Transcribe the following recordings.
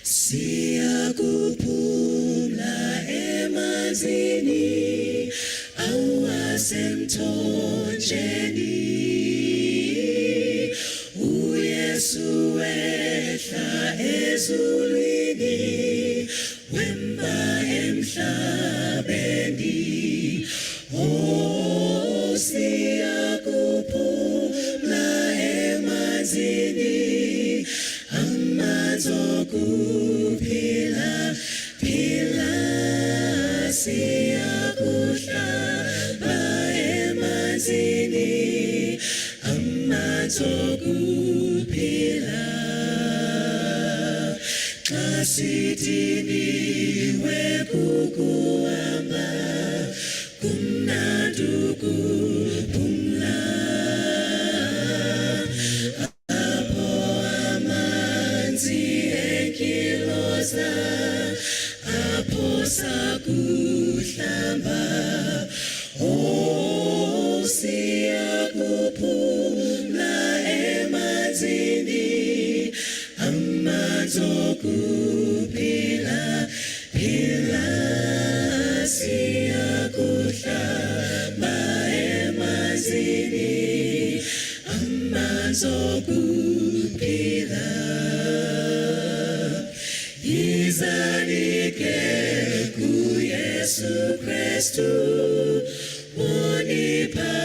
Siyakuphumla emanzini awasemthonjeni, uYesu wehla ezulwini wema emhlabeni. Oh, siyakuphumla emanzini amazokuphila phila, siyakuhlaba emanzini amazokuphila. Xa sidiniwe kukuhamba kumnandi ukuphumla, apho amanzi enkiloza, apho sakuhlamba. Oh, siyakuphumla emanzini amazokuphila phila, siyakuhlaba emanzini amazokuphila. Izalike kuYesu Kristu wonipha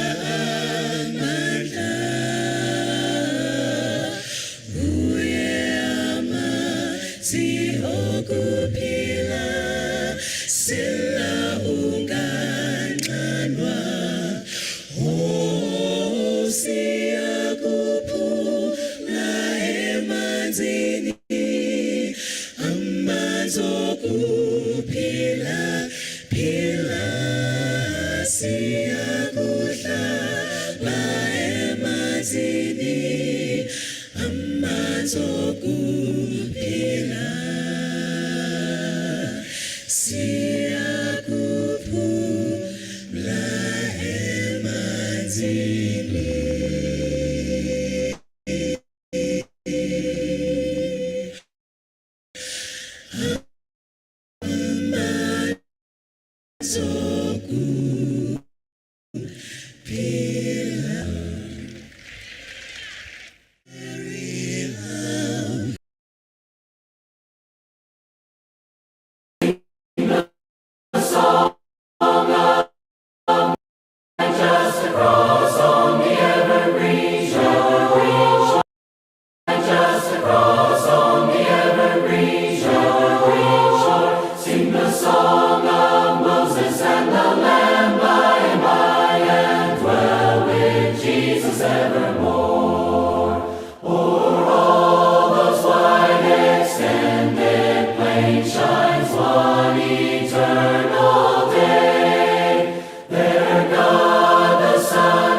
amandla, uye amanzi okuphila, sela unganxanwa. Oh, siyakuphumla emanzini amazokuphila phila, siyakuhlaba emanzini amazokuphila. Siyakuphumla emanzini amazokuphila. Son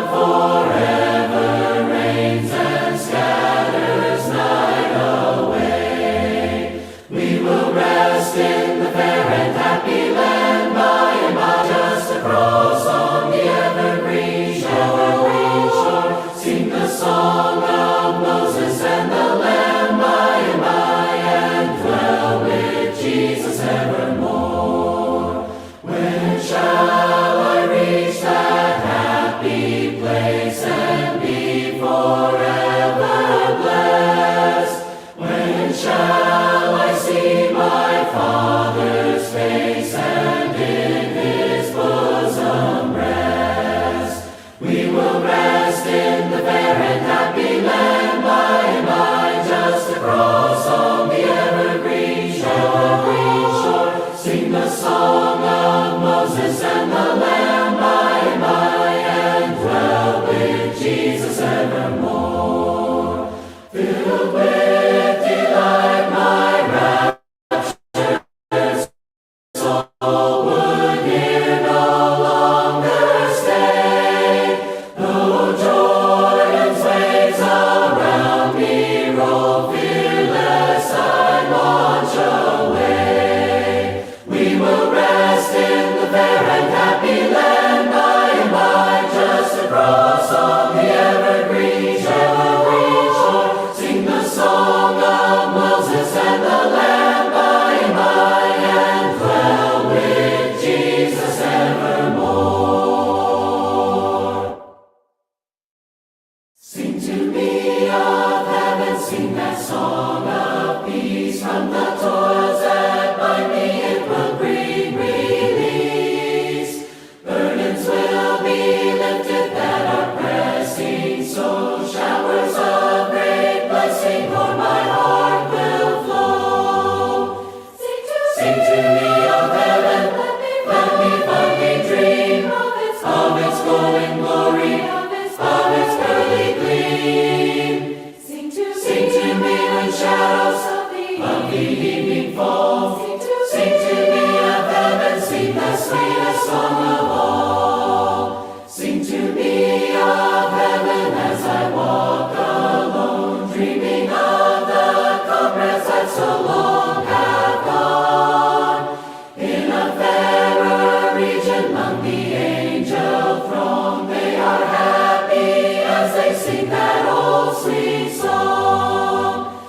sing that old sweet song.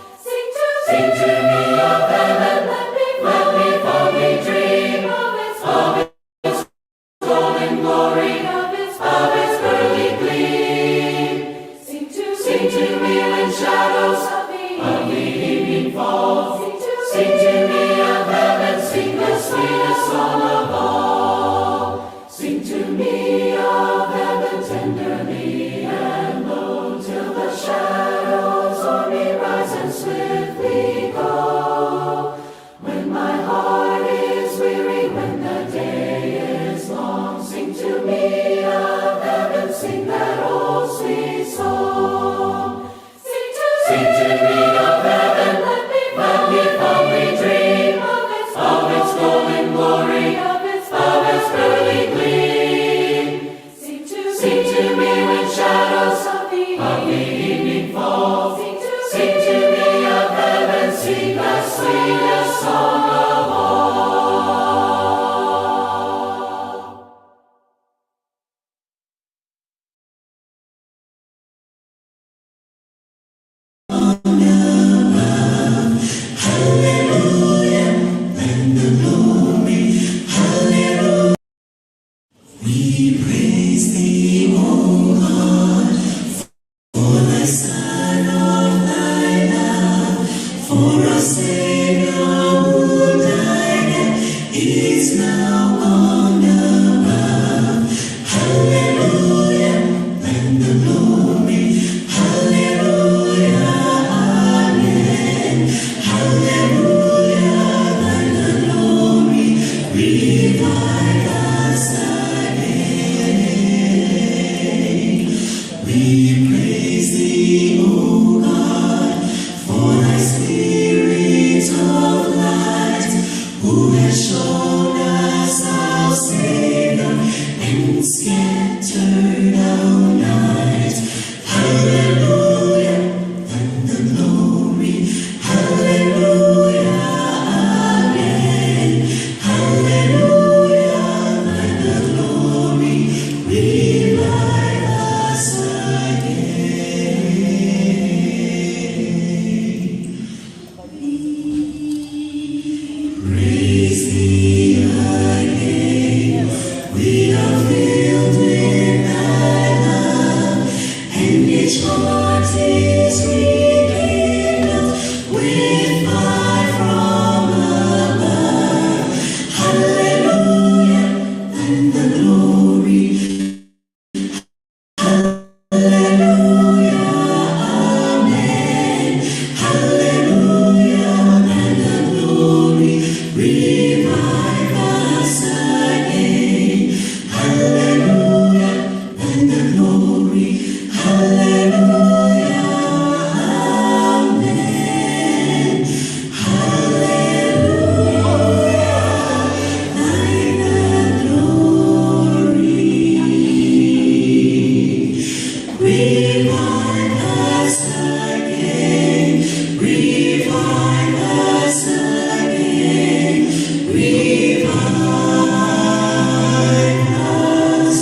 Sing to me of heaven, let me fondly dream of its golden glory, of its early gleam. Sing to me when shadows of the evening fall. Sing to me of heaven, sing the sweetest song of all. Sing to me of heaven tenderly and low, till the shadows o'er me rise and swiftly go. When my heart is weary, when the day is long, sing to me of heaven, sing that old sweet song. Sing to me of heaven, let me fondly dream of its golden glory, of its early gleam. Sing to me when shadows of the evening fall. Sing to me of heaven, sing the sweetest song of all. We praise thee, O God, for the Son of thy love, for a Savior who died and is now gone above. Hallelujah, and the glory. Hallelujah, amen. Hallelujah, and the glory. Revive us again. We praise thee, O God, for thy Spirit of light, who has shown us our Savior and scattered our night. Hallelujah, and the glory. Hallelujah, amen. Hallelujah, and the glory. Revive us again. Praise thee again. We are filled with thy love, and each heart is rekindled with fire from above. Hallelujah, and the glory. Hallelujah, amen. Hallelujah, and the glory. Revive us again. Hallelujah, and the glory. Hallelujah, amen. Hallelujah, thine the glory. Revive us again. Revive us again. Revive us.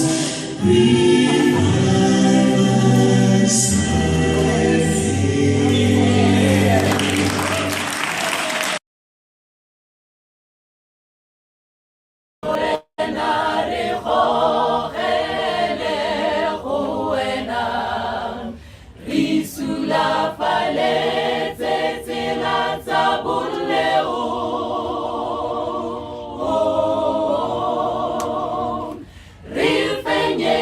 Revive us Risula faletse tsela tsa boleo. Re fenye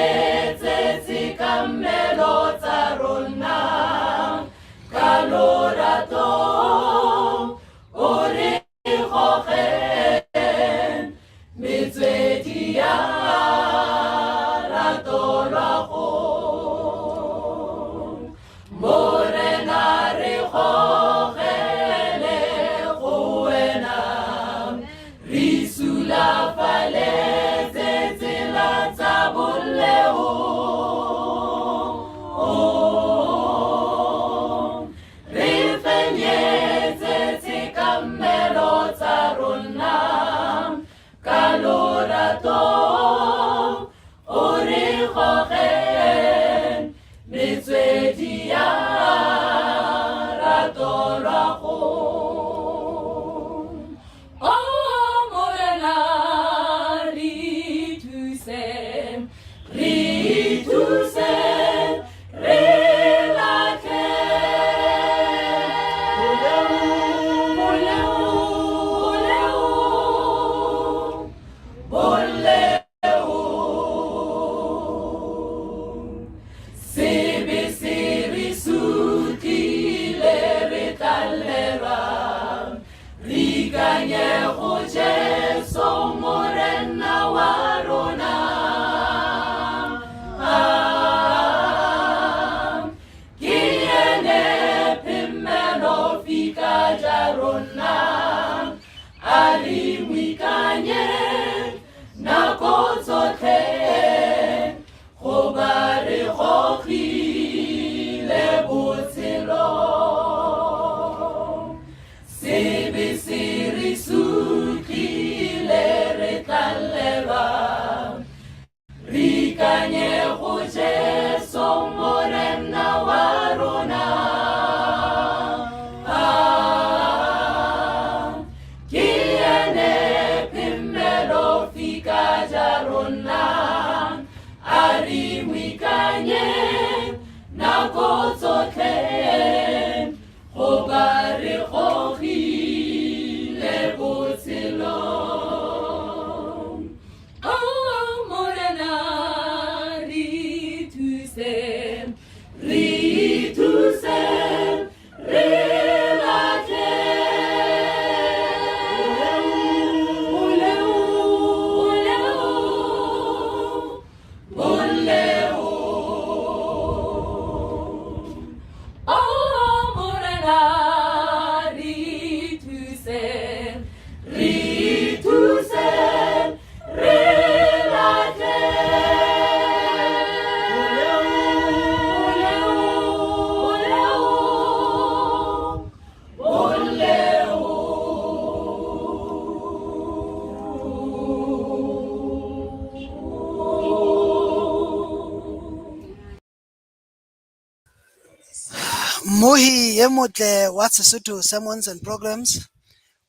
Mohi ye motle wa Sesotho sermons and programs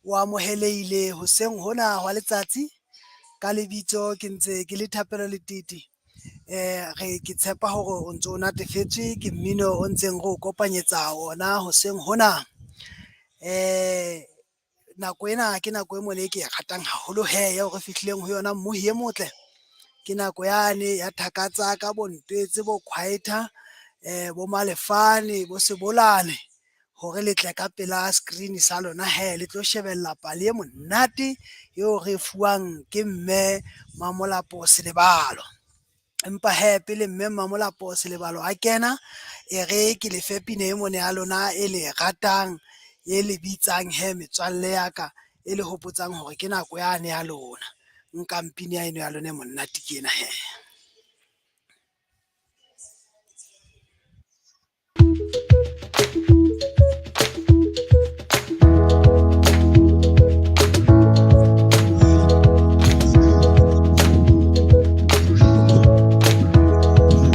wa moheleile hoseng hona wa letsatsi ka lebitso ke ntse ke le thapelo le titi re ke tshepa hore o ntso natefetswe ke mmino o ntseng go kopanyetsa ona hoseng hona nako ena ke nako e mole ke ya ratang haholo he ya hore fihlileng ho yona mohi ye motle ke nako yane ya thakatsa ka bontwetse bo quieter bo malefane bo sebolane hore le tle ka pela screen sa lona he le tlo shebella pale e monate eo re fuwang ke mme Mamolapo Selebalo. Empa he pele mme Mamolapo Selebalo a kena e re ke le fe pina e mone ya lona e le ratang e le bitsang he metswalle ya ka e le hopotsang hore ke nako yane ya lona nka mpini ya eno ya lona e monate ke ena he.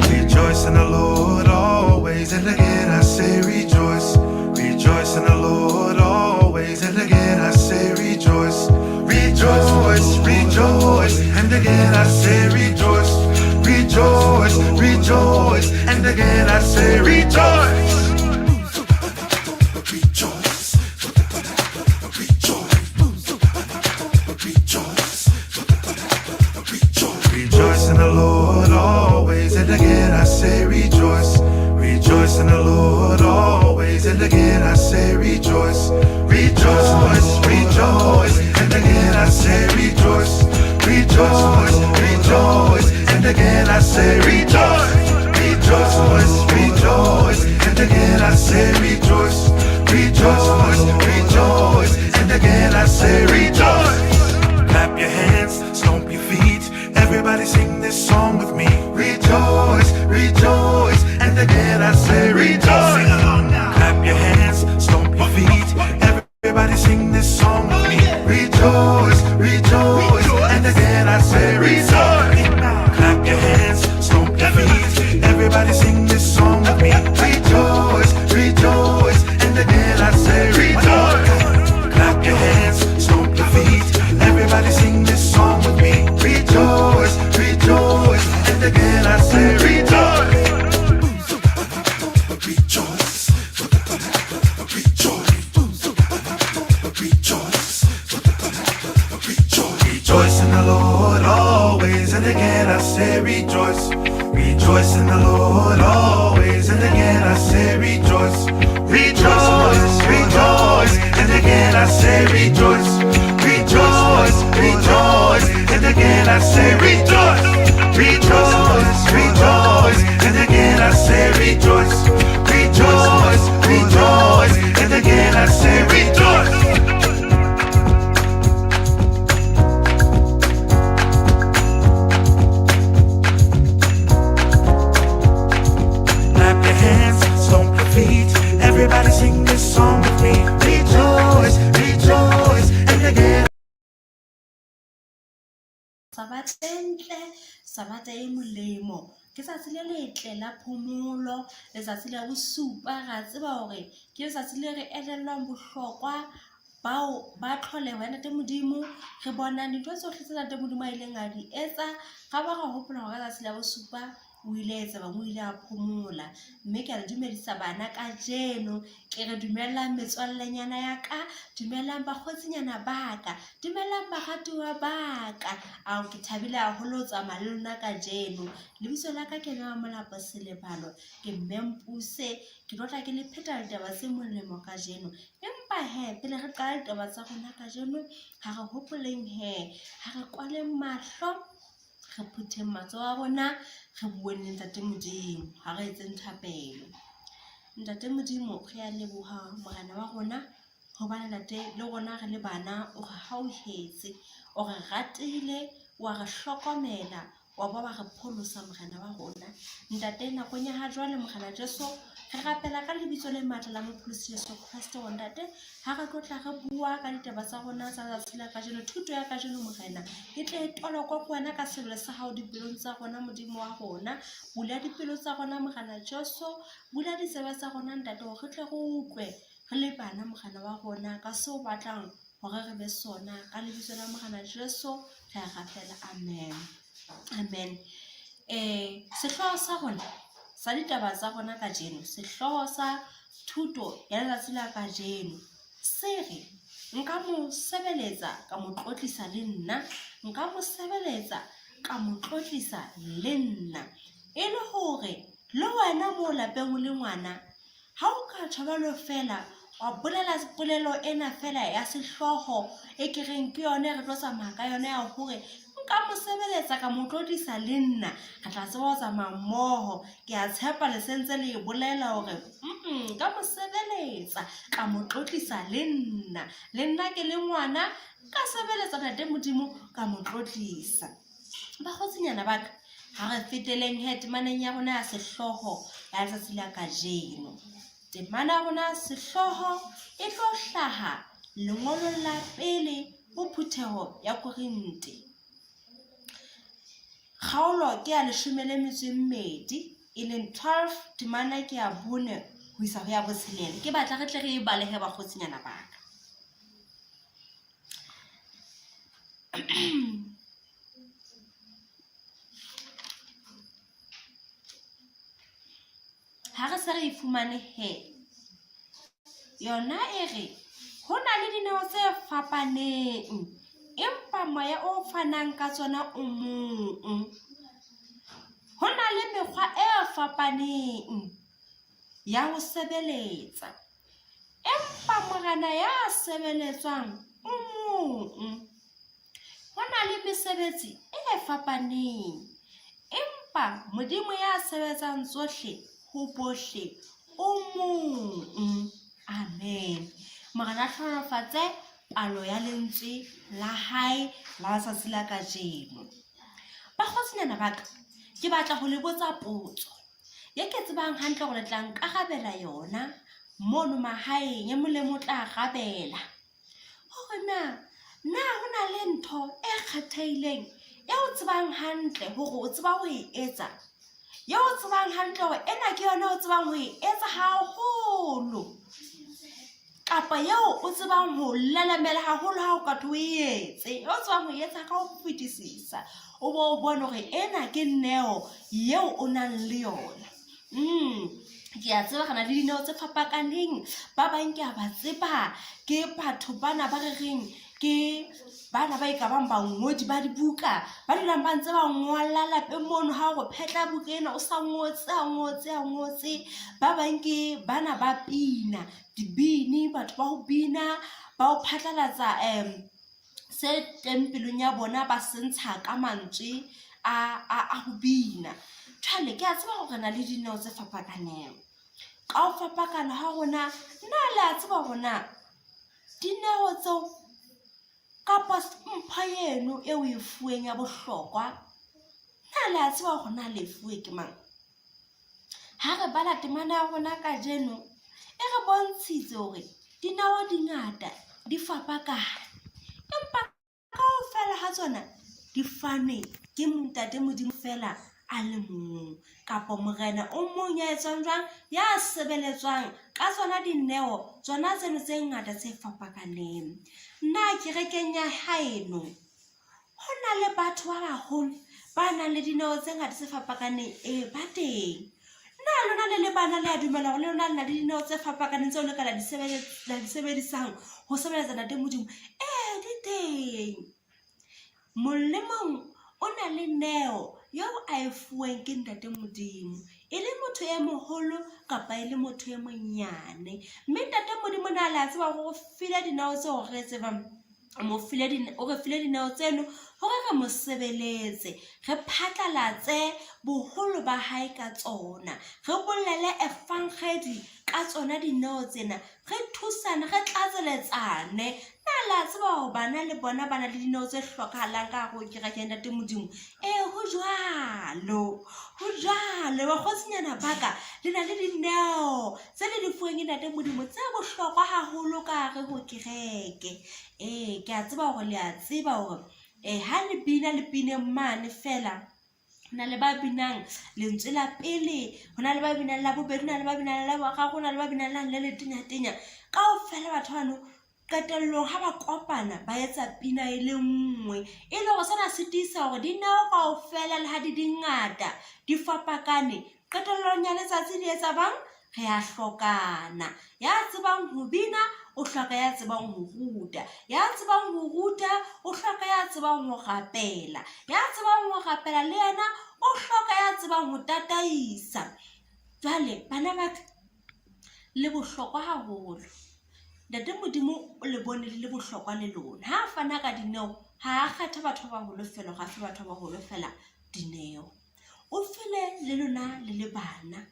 Rejoice in the Lord always, and again I say rejoice. Rejoice in the Lord always, and again I say rejoice. Rejoice, rejoice, and again I say rejoice. Rejoice, rejoice, and again I say rejoice. Rejoice, rejoice, rejoice in the Lord always, and again I say rejoice. Rejoice in the Lord always, and again I say rejoice. Rejoice, rejoice, and again I say rejoice. Rejoice, rejoice, and again I say rejoice. Rejoice, rejoice, and again I say rejoice. Rejoice, rejoice, and again I say rejoice. Clap your hands, stomp your feet. Everybody sing this song with me. Rejoice, rejoice, and again I say rejoice. Clap your hands, stomp your feet. Everybody sing this song with me. Rejoice, rejoice, and again I say rejoice. Clap your hands, stomp your feet. Everybody sing this song with me. Rejoice, rejoice, and again I say rejoice. Clap your hands, stomp your feet. Everybody sing this song with me. Rejoice, rejoice, rejoice. Rejoice in the Lord always, and again I say rejoice. Rejoice, rejoice, and again I say rejoice. Rejoice, rejoice, and again I say rejoice. Rejoice, rejoice, and again I say rejoice. Rejoice, rejoice, and again I say rejoice. Clap your hands, stomp your feet. Everybody sing this song with me. Rejoice, rejoice, and again. Sabate e molemo ke tsatsi le letle la phomolo le tsatsi la bosupa ga tseba hore ke tsatsi le re elellwang bohlokwa bao ba tlholeho ya ntate modimo re bona dintho tsohle tse ntate modimo a ileng a di etsa ga ba ga hopola hore ka tsatsi la bosupa o ile etsa ba mo ile a phomola mme ke re dumedisa bana ka jeno ke re dumelang metswallenyana ya ka dumelang bakgotsinyana ba ka dumelang baratuwa ba ka ao ke thabile haholo tsamaya le lona ka jeno lebitso la ka ke nna Molapo Selebalo ke mmempuse ke tlotla ke le pheta ditaba tse molemo ka jeno empa he pele re qala ditaba tsa rona ka jeno ha re hopoleng he ha re kwaleng mahlo re phutheng matsoho a rona re bueng le ntate modimo ha re etseng thapelo ntate modimo re a leboha morena wa rona hobane ntate le rona re le bana o re hauhetse o re ratile wa re hlokomela wa ba re pholosa morena wa rona ntate nakong ya ha jwale morena Jesu re rapela ka lebitso le matla la mopholosi Jesu Kriste wa ntate ha re tlotla re bua ka ditaba tsa rona tsa tsela ka jeno thuto ya ka jeno morena e tle toloko ko wena ka sebele sa hao dipelong tsa rona modimo wa rona bula dipelo tsa rona morena Jesu bula ditsebe tsa rona ntate hore re tle re utlwe re le bana morena wa rona ka seo batlang hore re be sona ka lebitso la morena Jesu re a rapela amen amen sehloho sa rona sa ditaba tsa rona ka jeno sehloho sa thuto ya letsatsi la ka jeno se re nka mo sebeletsa ka mo tlotlisa le nna nka mo sebeletsa ka mo tlotlisa le nna e le hore le wena mo lapeng le ngwana ha o ka thabelo fela wa bolela polelo ena fela ya sehloho e ke reng ke yone re tlo tsamaya ka yone ya hore nka mo sebeletsa ka mo tlotlisa le nna re tla tseba ho tsamaya mmoho ke a tshepa le sentse le bolela hore nka mo sebeletsa ka mo tlotlisa le nna ke le ngwana ka sebeletsa ntate modimo ka mo tlotlisa bakgotsinyana ba ka ha re feteleng temaneng ya rona ya sehloho ya letsatsi la kajeno temana ya rona sehloho e tlo hlaha lengolong la pele ho Phutheho ya Korinte kgaolo ke ya 12 e leng 12 temana ke ya 4 ho isa ho ya 6 ke batla re tle re e balehe bakgotsinyana ba ka ha re se re ifumane he yona e re ho na le dineo tse fapaneng empa moya o fanang ka tsona o mong ho na le mekgwa e fapaneng ya ho sebeletsa empa morena ya sebeletswang o mong ho na le mesebetsi e fapaneng empa modimo ya sebetsang tsohle ho bohle o mong amen morena hlonofatse palo ya lentswe la hae la letsatsi la kajeno bakgotsinyana ba ka ke batla ho le botsa potso ye ke tsebang hantle gore le tla nkarabela yona mono mahaeng ye molemo tla arabela hore na ho na le ntho e kgethehileng e o tsebang hantle hore o tseba ho e etsa ye o tsebang hantle hore ena ke yona o tsebang ho e etsa haholo kapa yeo o tsebang ho lalamela haholo ha o ka o etse o tsebang ho etsa ka ho fetisisa o bo bona hore ena ke neo yeo o nang le yona ke a tseba kana le dineo tse fapakaneng ba bang ke a ba tseba ke batho bana ba re reng ke bana ba ikabang bangodi ba dibuka ba dulang ba ntse ba ngolla lapeng mono ha go phetla buka ena o sa ngotse ba bang ke bana ba Pina dibini batho ba ho bina ba o phatlalatsa se teng pelong ya bona ba sentsha ka mantswe a ho bina. Tshwane ke a tseba hore na le dineo tse fapakaneng ka o fapakana ha rona nna le a tseba rona dineo tseo kapa mpha yeno eo e fuweng ya bohlokwa nna le a tseba hore na le fuwe ke mang. Ha re bala temana ya rona ka jeno e re bontshitse hore dineo di ngata di fapakana empa kaofela ha tsona di fane ke Ntate Modimo fela a le mong kapa morena o mong ya etswang jwang ya sebeletswang ka tsona dineo tsona tseno tse ngata tse fapakaneng. Nna kerekeng ya haeno ho na le batho ba baholo ba nang le dineo tse ngata tse fapakaneng ba teng. Nna lona le bana le a dumela hore le lona le na le dineo tse fapakaneng tseo le ka la di sebedisang ho sebeletsa Ntate Modimo di teng. Molemong o na le neo yeo a e fuweng ke Ntate Modimo e le motho e moholo kapa e le motho e monyane, mme Ntate Modimo na le a tseba go file dineo tseo re tsebang o re file dineo tseno hore re mo sebeletse re phatlalatse boholo ba hae ka tsona, re bolele efangedi ka tsona dineo tsena, re thusane re tlatseletsane. Nna le a tseba hore bana le bona ba na le dineo tse hlokahalang ka go kereke ya Ntate Modimo ho jwalo bakgosinyana baka le na le dineo tse le di fuweng ke Ntate Modimo tse bohlokwa haholo ka gare ho kereke. Ke a tseba hore le a tseba hore ha le bina le pineng mane fela ho na le ba binang lentswe la pele, ho na le ba binang la bobedi, ho na le ba binang la boraro, ho na le ba binang la le letenya kaofela batho bano qetellong ha ba kopana ba etsa pina e le nngwe e le hore sena se tiisa hore dineo kaofela le ha di ngata di fapakane qetellong ya letsatsi di etsa bang re a hlokana. Ya tsebang ho bina o hloka ya tsebang ho ruta, ya tsebang ho ruta o hloka ya tsebang ho rapela, ya tsebang ho rapela le yena o hloka ya tsebang ho tataisa. Jwale bana ba le bohlokwa haholo. Ntate Modimo o le bone le bohlokwa le lona ha fana ka dineo ha a kgetha batho ba baholo fela ga fe batho ba baholo fela dineo o file le lona le le bana.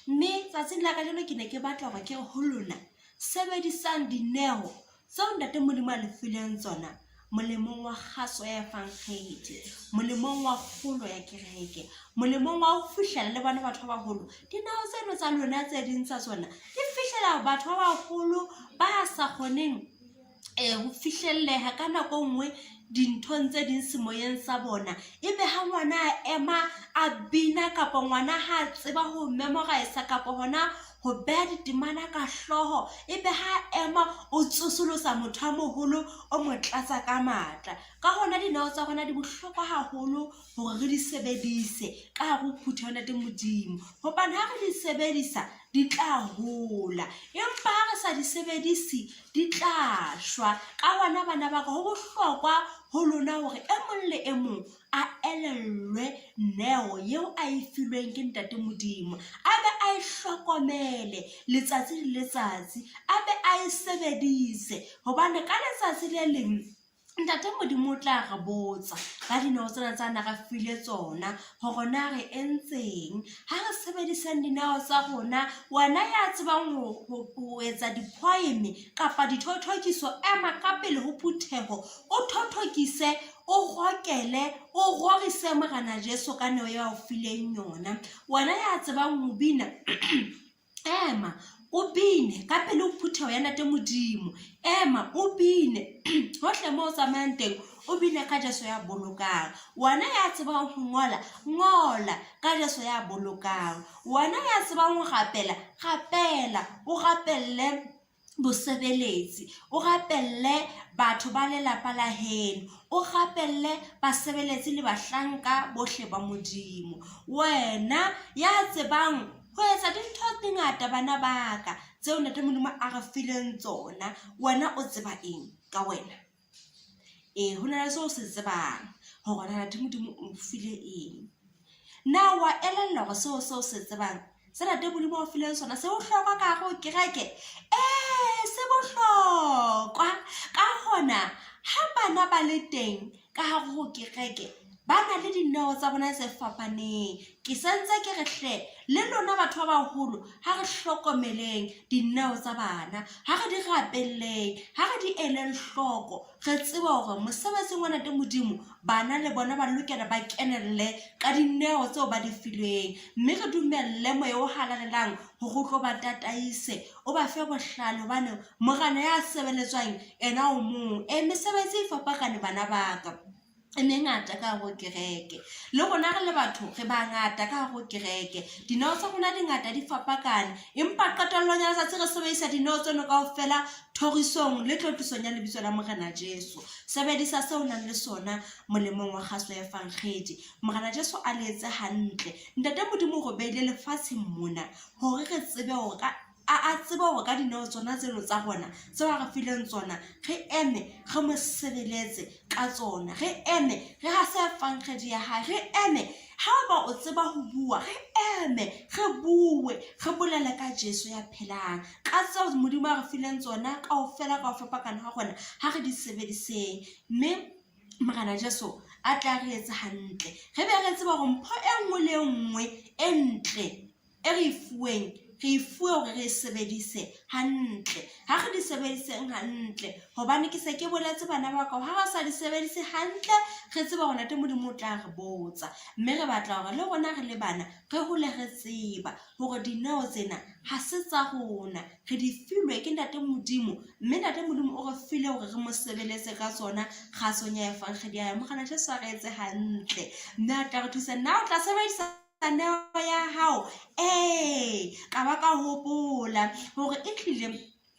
Mme tsatsing la ka jeno ke ne ke batla hore ke ho lona sebedisang dineo tseo Ntate Modimo a le fileng tsona molemong wa kgaso ya efangedi, molemong wa kgolo ya kereke, molemong wa ho fihlela le bona batho ba baholo. Dineo tseno tsa lona tse ding tsa tsona di fihlela batho ba baholo ba sa kgoneng ho fihlelleha ka nako nngwe dinthong tse ding semoyeng sa bona. Ebe ha ngwana a ema a bina kapa ngwana ha tseba ho memorize kapa hona ho beha ditemana ka hloho, ebe ha ema o tsosolosa motho a moholo o mo tlatsa ka matla. Ka hona dineo tsa rona di bohlokwa haholo hore re di sebedise ka hare ho phuthe ya Ntate Modimo, hobane ha re di sebedisa di tla hola, empa ha re sa di sebedisi di tla shwa. Ka hona bana ba ka ho bohlokwa ho lona hore e mong le e mong a elellwe neo yeo a e filweng ke Ntate Modimo, a be a e hlokomele letsatsi le letsatsi, a be a e sebedise, hobane ka letsatsi le leng Ntate Modimo o tla re botsa ka dineo tsena tsa na re file tsona hore na re entseng. Ha re sebedisang dineo tsa rona, wena ya tsebang ho etsa di-poem kapa dithothokiso, ema ka pele ho phutheho o thothokise, o rokele, o rorise Morena Jesu ka neo ya o fileng yona. Wena ya tsebang ho bina ema o bine ka pele ho phutheho ya Ntate Modimo, ema o bine hohle mo tsamayang teng, o bine ka Jesu ya bolokang. Wena ya tsebang ho ngola ka Jesu ya bolokang. Wena ya tsebang ho rapela, o rapelle bosebeletsi, o rapelle batho ba lelapa la heno, o rapelle basebeletsi le bahlanka bohle ba Modimo. Wena ya tsebang ho etsa dintho tse ngata bana baka tseo Ntate Modimo a re fileng tsona, wena o tseba eng ka wena? ho na le seo se tsebang hore ntate Modimo o file eng. Na wa elella hore seo se tsebang se ntate Modimo o fileng sona se bohlokwa ka hare ho kereke? Se bohlokwa ka hona ha bana ba le teng ka hare ho kereke ba na le dineo tsa bona tse fapaneng. Ke sentse ke re hle le lona batho ba baholo ha re hlokomeleng dineo tsa bana, ha re di rapelleng, ha re di eleng hloko, re tseba hore mosebetsing wa ntate Modimo bana le bona ba lokela ba kenelle ka dineo tseo ba di filweng, mme re dumelle moya o halalelang hore o tlo ba tataise, o ba fe bohlale hobane morana ya sebeletswang ena o mong. Mesebetsi e fapakane bana ba ka, e mengata ka hare ho kereke, le rona re le batho re bangata ka hare ho kereke. Dineo tsa rona di ngata di fapakane, empa qetellong ya letsatsi re sebedisa dineo tseno kaofela thorisong le tlotlisong ya lebitso la Morena Jesu. Sebedisa seo nang le sona molemong wa kgaso ya Efangedi. Morena Jesu a le etse hantle. Ntate Modimo go beile lefatsheng mona hore re tsebe hore a tsebe hore ka dineo tsona tseno tsa rona tseo a re fileng tsona, re eme re mo sebeletse ka tsona, re eme re ha se Efangedi ya hae, re eme ha ba o tseba ho bua, re eme re bue, re bolele ka Jesu ya phelang, ka tseo Modimo a re fileng tsona kaofela ka ho fapakana ha rona ha re di sebediseng. Mme Morena Jesu a tla re etse hantle, re be re tseba hore mpho e nngwe le nngwe e ntle e re fuweng re fuwe hore re sebedise hantle. Ha re di sebediseng hantle, hobane ke se ke boletse bana ba ka ha ba sa di sebedise hantle, re tseba hore ntate Modimo o tla re botsa. Mme re batla hore le rona re le bana re hole re tseba hore dineo tsena ha se tsa rona, re di filwe ke ntate Modimo, mme ntate Modimo o re file hore re mo sebeletse ka tsona kgasong ya Efangedi ya hae. Morena Jesu a re etse hantle, mme a tla re thusa. Na o tla sebedisa neo ya hao ka ba ka hopola hore e tlile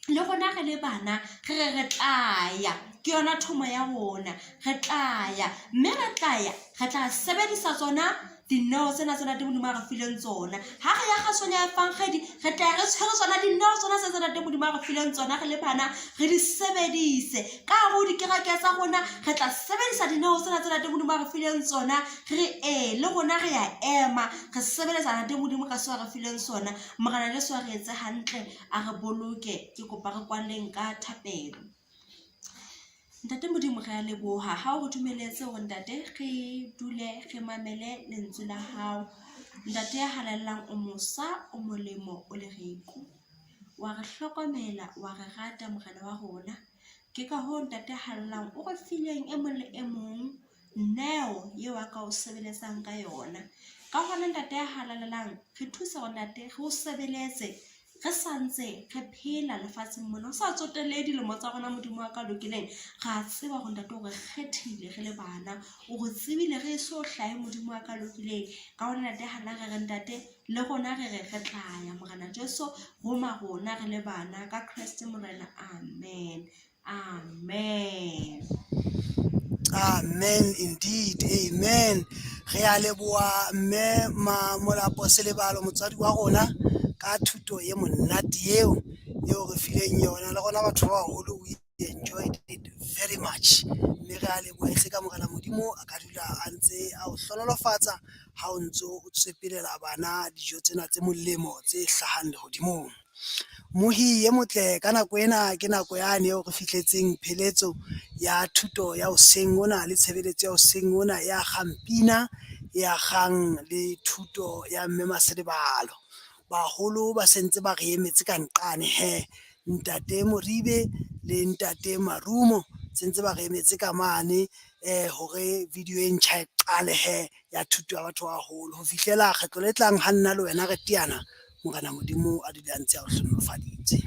le rona re le bana re tlaya, ke yona thomo ya rona, re tlaya, mme re tla sebedisa tsona dineo tsena tsena ntate Modimo a re fileng tsona. Ha re ya kgasong ya Efangedi re tla re tshwere tsona dineo tsona tse ntate Modimo a re fileng tsona re le bana, re di sebedise ka hare ho dikereke tsa rona. Re tla sebedisa dineo tsena tse ntate Modimo a re fileng tsona, re le rona re ya ema re sebeletsa ntate Modimo ka seo a re fileng sona. Morena Jesu a re etse hantle, a re boloke. Ke kopa re kwaleng ka thapelo. Ntate Modimo re a leboha ha o re dumeletse hore ntate re dule re mamele lentswe la hao. Ntate ya halallang o mosa o molemo o lereko, wa re hlokomela, wa re rata morena wa rona. Ke ka hoo ntate halallang o re fileng e mong le e mong neo eo a ka o sebeletsang ka yona. Ka hona ntate ya halallang re thusa hore ntate re o sebeletse re santse re phela lefatsheng mona, o sa tsotelle dilemo tsa rona Modimo wa ka lokileng. Ra tseba hore ntate o re kgethile re le bana, o re tsebile re so hlahe Modimo wa ka lokileng. Ka hona ntate hana re ntate le rona re tlaya Morena Jesu roma rona re le bana ka Kriste Morena. Amen, amen. Amen indeed, amen. Re a leboha mme Molapo Selebalo motswadi wa rona ka thuto ye monate eo re fileng yona, le rona batho ba baholo we enjoyed it very much. Mme re a leboha se ka Morena Modimo a ka dula a ntse a o hlonolofatsa ha o ntso o tsepelela bana dijo tsena tse molemo tse hlahang lehodimong. Mohi ye motle, ka nako ena ke nako yane eo re fihletseng pheletso ya thuto ya hoseng ona le tshebeletso ya hoseng ona ya kgang Pina, ya kgang le thuto ya mme Maselebalo. Baholo ba sentse ba re emetse ka nqane ntate Moribe le ntate Marumo sentse ba re emetse ka mane hore video e ntjha e qale ya thuto ya batho ba baholo. Ho fihlela kgetlo le tlang ha nna le wena re teana, Morena Modimo a dule a ntse a o hlonolofaditse.